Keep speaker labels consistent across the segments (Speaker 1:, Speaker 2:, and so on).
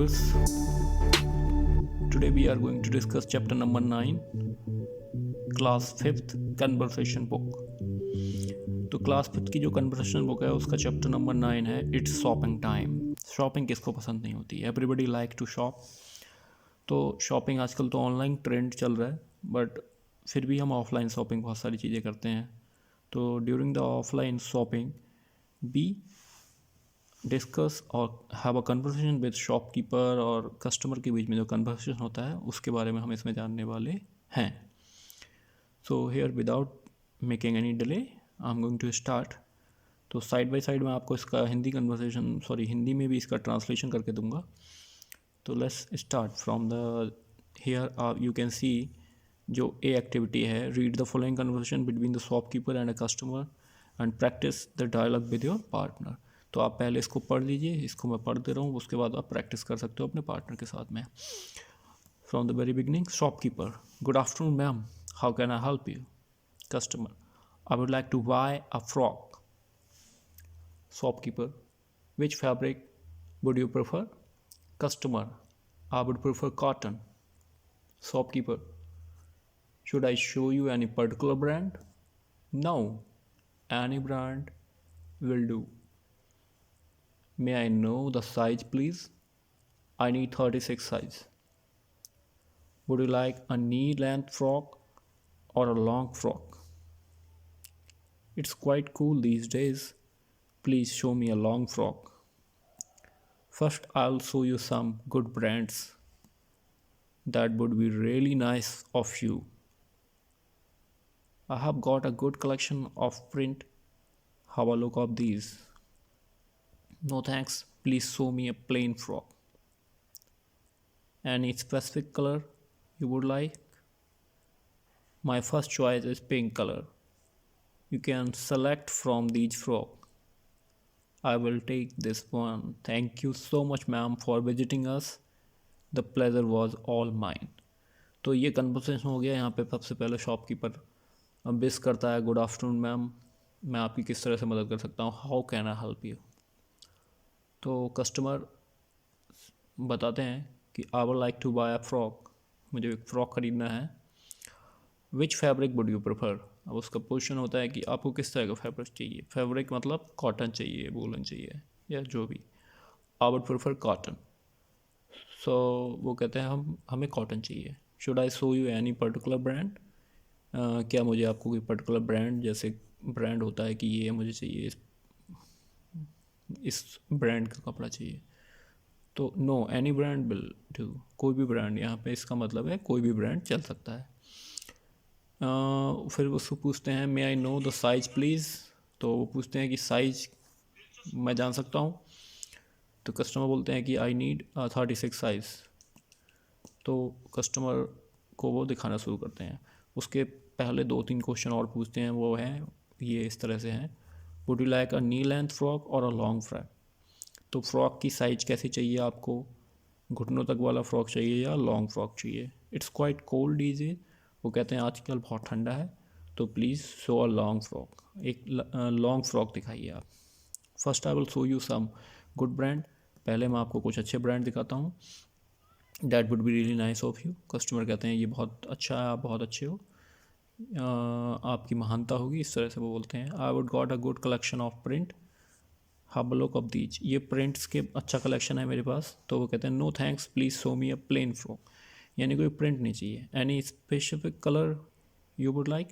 Speaker 1: viewers. Today we are going to discuss chapter number 9, class 5th conversation book. तो class 5th की जो conversation book है उसका chapter number 9 है it's shopping time. Shopping किसको पसंद नहीं होती? Everybody like to shop. तो शॉपिंग आजकल तो ऑनलाइन ट्रेंड चल रहा है, बट फिर भी हम ऑफलाइन शॉपिंग बहुत सारी चीज़ें करते हैं. तो during the offline shopping be discuss or have a conversation with shopkeeper और कस्टमर के बीच में जो कन्वर्सेशन होता है उसके बारे में हम इसमें जानने वाले हैं. So here without making any delay I am going to start. तो साइड बाय साइड मैं आपको इसका हिंदी में भी इसका ट्रांसलेशन करके दूंगा. तो let's start from the here you can see जो ए एक्टिविटी है, read the following conversation between the shopkeeper and a customer and practice the dialogue with your partner. तो आप पहले इसको पढ़ लीजिए, इसको मैं पढ़ दे रहा हूँ, उसके बाद आप प्रैक्टिस कर सकते हो अपने पार्टनर के साथ में. From the very beginning. Shopkeeper: good afternoon ma'am, how can I help you? Customer: I would like to buy a frock. Shopkeeper: which fabric would you prefer? Customer: I would prefer cotton. Shopkeeper: should I show you any particular brand? No, any brand will do. May I know the size, please? I need 36 size. Would you like a knee-length frock or a long frock? It's quite cool these days. Please show me a long frock. First, I'll show you some good brands. That would be really nice of you. I have got a good collection of print. Have a look of these. No thanks, please show me a plain frock. Any specific color you would like? My first choice is pink color. You can select from these frock. I will take this one. Thank you so much ma'am for visiting us. The pleasure was all mine. तो ये conversation हो गया. यहाँ पे सबसे पहले shopkeeper wish करता है, गुड आफ्टरनून मैम, मैं आपकी किस तरह से मदद कर सकता हूँ, how can I help you. तो कस्टमर बताते हैं कि I would like to buy a frock, मुझे एक फ़्रॉक ख़रीदना है. Which fabric would you prefer? अब उसका क्वेश्चन होता है कि आपको किस तरह का फैब्रिक चाहिए. फैब्रिक मतलब कॉटन चाहिए, वूलन चाहिए या जो भी. I would prefer cotton. So वो कहते हैं हमें कॉटन चाहिए. Should I show you any particular brand? क्या मुझे आपको कोई पर्टिकुलर ब्रांड, जैसे ब्रांड होता है कि ये मुझे चाहिए, इस ब्रांड का कपड़ा चाहिए. तो no, any brand will do. कोई भी ब्रांड, यहाँ पे इसका मतलब है कोई भी ब्रांड चल सकता है. फिर उसको पूछते हैं may I know the size please. तो वो पूछते हैं कि साइज़ मैं जान सकता हूँ. तो कस्टमर बोलते हैं कि आई नीड 36 साइज़. तो कस्टमर को वो दिखाना शुरू करते हैं. उसके पहले 2-3 क्वेश्चन और पूछते हैं, वो हैं ये इस तरह से हैं. Would you like a knee length frock और अ लॉन्ग फ्रॉक? तो फ्रॉक की साइज़ कैसी चाहिए आपको? घुटनों तक वाला फ्रॉक चाहिए या लॉन्ग फ्रॉक चाहिए? It's quite cold these days. वो कहते हैं आजकल बहुत ठंडा है, तो please show a long frock. एक लॉन्ग फ्रॉक दिखाइए आप. First I will show you some good brand. पहले मैं आपको कुछ अच्छे ब्रांड दिखाता हूँ. That would be really nice of you. Customer कहते हैं ये बहुत अच्छा है, आप बहुत अच्छे हो, आपकी महानता होगी, इस तरह से वो बोलते हैं. I would got a good collection of print. Have a look of these. ये प्रिंट्स के अच्छा कलेक्शन है मेरे पास. तो वो कहते हैं no thanks, please show me a plain frock. यानी कोई प्रिंट नहीं चाहिए. Any specific colour you would like?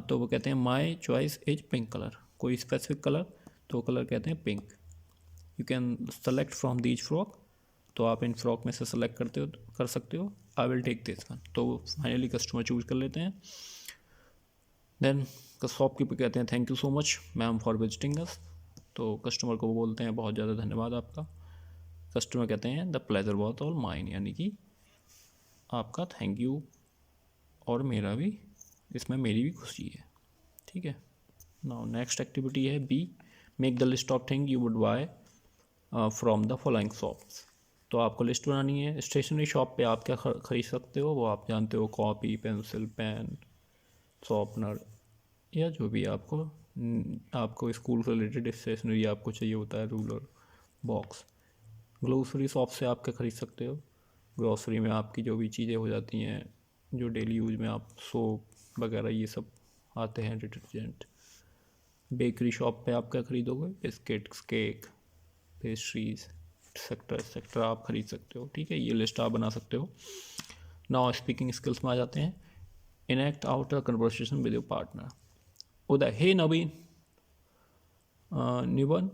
Speaker 1: तो वो कहते हैं my choice is pink colour. कोई स्पेसिफिक कलर? तो कलर कहते हैं pink. You can select from these frock. तो आप इन फ्रॉक में से सेलेक्ट कर सकते हो. I will take this one. तो फाइनली कस्टमर चूज कर लेते हैं. देन शॉपकीपर कहते हैं thank you so much ma'am for visiting us. तो कस्टमर को वो बोलते हैं बहुत ज़्यादा धन्यवाद आपका. कस्टमर कहते हैं the pleasure was all mine, यानी कि आपका थैंक यू और मेरा भी, इसमें मेरी भी खुशी है. ठीक है. नाउ नेक्स्ट एक्टिविटी है B, make the list of thing you would buy from the following shops. तो आपको लिस्ट बनानी है. स्टेशनरी शॉप पे आप क्या खरीद सकते हो वो आप जानते हो, कॉपी, पेंसिल, पेन, शॉर्पनर या जो भी आपको स्कूल से रिलेटेड स्टेशनरी आपको चाहिए होता है, रूलर, बॉक्स. ग्रोसरी शॉप से आप क्या ख़रीद सकते हो? ग्रोसरी में आपकी जो भी चीज़ें हो जाती हैं, जो डेली यूज में आप सोप वगैरह ये सब आते हैं, डिटर्जेंट। बेकरी शॉप पे आप क्या ख़रीदोगे? बिस्किट्स, केक, पेस्ट्रीज, एक्सेट्रा आप ख़रीद सकते हो। ठीक है, ये लिस्ट आप बना सकते हो। नाउ स्पीकिंग स्किल्स में आ जाते हैं। Enact out a conversation with your partner. Uday, hey Naveen, Naveen,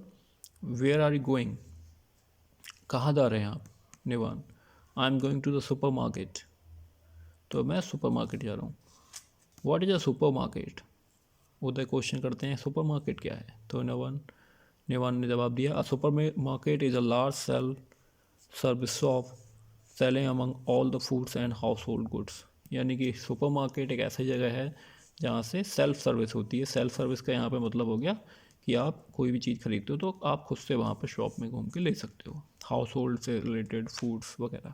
Speaker 1: where are you going? कहाँ जा रहे हैं आप? Naveen, I am going to the super market. तो मैं सुपर मार्केट जा रहा हूँ। What is a supermarket? Uday question करते हैं, सुपर मार्केट क्या है? तो निवन ने जवाब दिया, a super market is a large sale service shop selling among all the foods and house hold goods. यानी कि सुपर मार्केट एक ऐसी जगह है जहाँ से सेल्फ सर्विस होती है। सेल्फ सर्विस का यहाँ पे मतलब हो गया कि आप कोई भी चीज़ खरीदते हो तो आप खुद से वहाँ पर शॉप में घूम के ले सकते हो, हाउस होल्ड से रिलेटेड फूड्स वगैरह।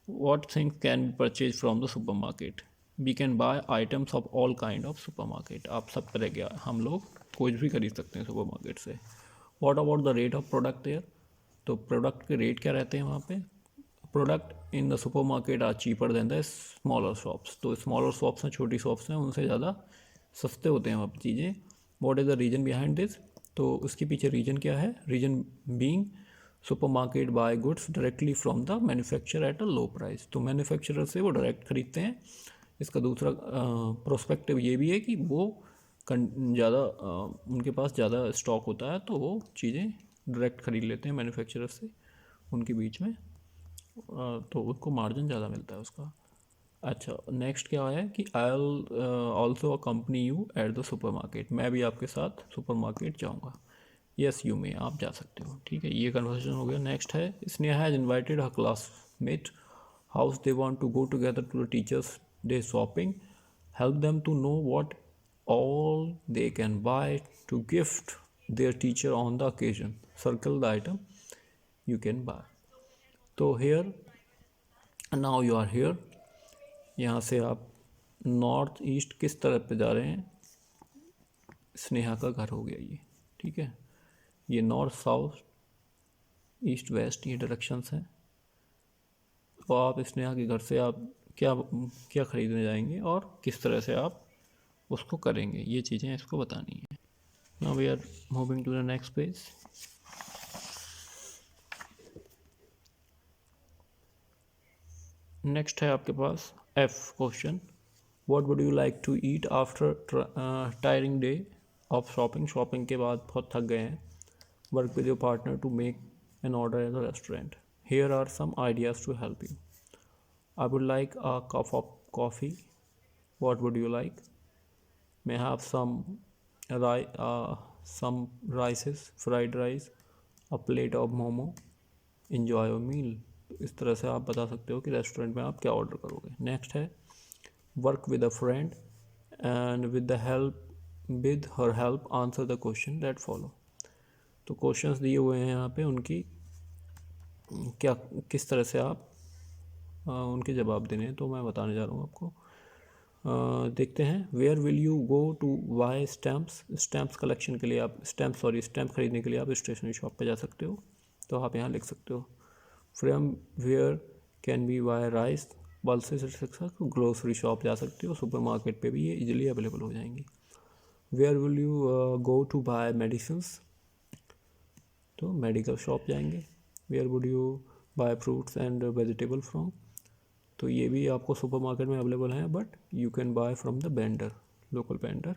Speaker 1: What things can be purchased from the supermarket? We can buy items of all kind of supermarket. आप सब तरह के हम लोग कुछ भी खरीद सकते हैं सुपरमार्केट से। What about the rate of product there? तो प्रोडक्ट के रेट क्या रहते हैं वहाँ पे? Product in the super market are cheaper than the smaller shops. तो स्मॉलर शॉप्स हैं, छोटी शॉप्स हैं, उनसे ज़्यादा सस्ते होते हैं वहाँ पर चीज़ें। What is the reason behind this? तो उसके पीछे रीज़न क्या है? Reason being supermarket buy goods directly from the manufacturer at a low price. तो मैन्युफैक्चरर से वो डायरेक्ट खरीदते हैं। इसका दूसरा प्रोस्पेक्टिव ये भी है कि वो ज़्यादा उनके पास ज़्यादा स्टॉक होता है, तो वो चीज़ें डायरेक्ट खरीद लेते हैं मैन्युफैक्चरर से, उनके बीच में, तो उनको मार्जिन ज़्यादा मिलता है उसका। अच्छा, नेक्स्ट क्या है कि I will also accompany you at the super market. मैं भी आपके साथ सुपर मार्केट जाऊँगा। यस यू में, आप जा सकते हो। ठीक है, ये कन्वर्सेशन हो गया। नेक्स्ट है, Sneha has invited her classmate house they want to go together to the teachers day shopping, help them to know what all they can buy to gift their teacher on the occasion. Circle the item you can buy. तो here now you are here, यहाँ से आप north east किस तरफ पे जा रहे हैं? स्नेहा का घर हो गया ये। ठीक है, ये नॉर्थ साउथ ईस्ट वेस्ट ये डायरेक्शंस हैं। तो आप स्नेहा के घर से आप क्या क्या ख़रीदने जाएंगे और किस तरह से आप उसको करेंगे, ये चीज़ें इसको बतानी है। Now we are moving to the next page. Next है आपके पास F question, what would you like to eat after tiring day of shopping. Shopping के बाद बहुत थक गए हैं। Work with your partner to make an order at the restaurant. Here are some ideas to help you. I would like a cup of coffee. What would you like? may have some rices, fried rice, a plate of momo, enjoy your meal। इस तरह से आप बता सकते हो कि restaurant में आप क्या ऑर्डर करोगे। नेक्स्ट है, work with a friend and with her help answer the question that follow. तो क्वेश्चंस दिए हुए हैं यहाँ पे, उनकी क्या किस तरह से आप उनके जवाब देने हैं, तो मैं बताने जा रहा हूँ आपको। देखते हैं, where will you go to buy stamps. Stamps collection के लिए आप स्टैम्प खरीदने के लिए आप स्टेशनरी शॉप पे जा सकते हो, तो आप यहाँ लिख सकते हो। From where can be buy rice, pulses etcetera. Grocery shop जा सकते हो, सुपर मार्केट पर भी ये इजीली अवेलेबल हो जाएंगी। Where will you go to buy medicines, तो मेडिकल शॉप जाएंगे। Where would you buy fruits and vegetable from, तो ये भी आपको सुपर मार्केट में अवेलेबल है, but you can buy from the vendor, local vendor.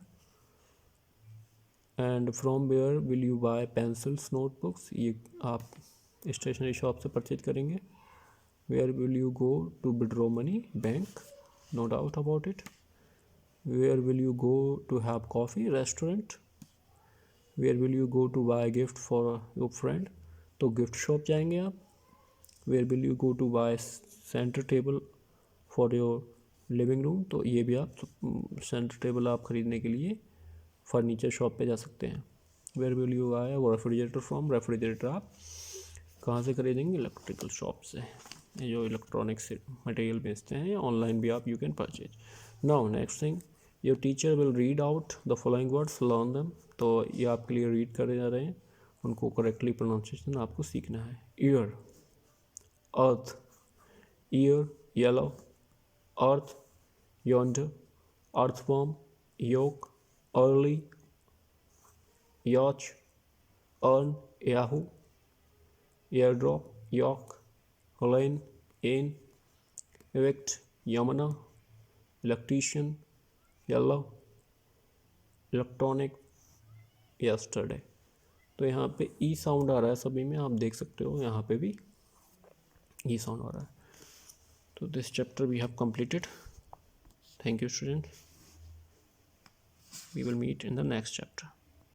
Speaker 1: And from where will you buy pencils, notebooks, ये आप स्टेशनरी शॉप से परचेज करेंगे। Where will you go to withdraw money, bank, no doubt about it. Where will you go to have coffee, restaurant. Where will you go to buy gift for your friend, तो gift shop जाएंगे आप। Where will you go to buy centre table for your living room, तो ये भी आप centre table आप ख़रीदने के लिए फर्नीचर शॉप पे जा सकते हैं। Where will you buy refrigerator from, refrigerator आप कहाँ से खरीदेंगे? इलेक्ट्रिकल शॉप से, जो इलेक्ट्रॉनिक्स मटेरियल बेचते हैं, या ऑनलाइन भी आप you can purchase. Now next thing, your teacher will read out the following words, learn them, तो ये आपके लिए रीड करे जा रहे हैं। उनको करेक्टली प्रोनाउंसिएशन आपको सीखना है। Year, earth, year, yellow, earth, yonder, earthworm, yoke, early, yacht, earn, yahoo, airdrop, york, lane, in, evict, yamana, electrician, yellow, electronic, yesterday। तो यहाँ पे ई साउंड आ रहा है सभी में, आप देख सकते हो यहाँ पे भी ई साउंड आ रहा है। तो this chapter we have completed. Thank you, students. We will meet in the next chapter.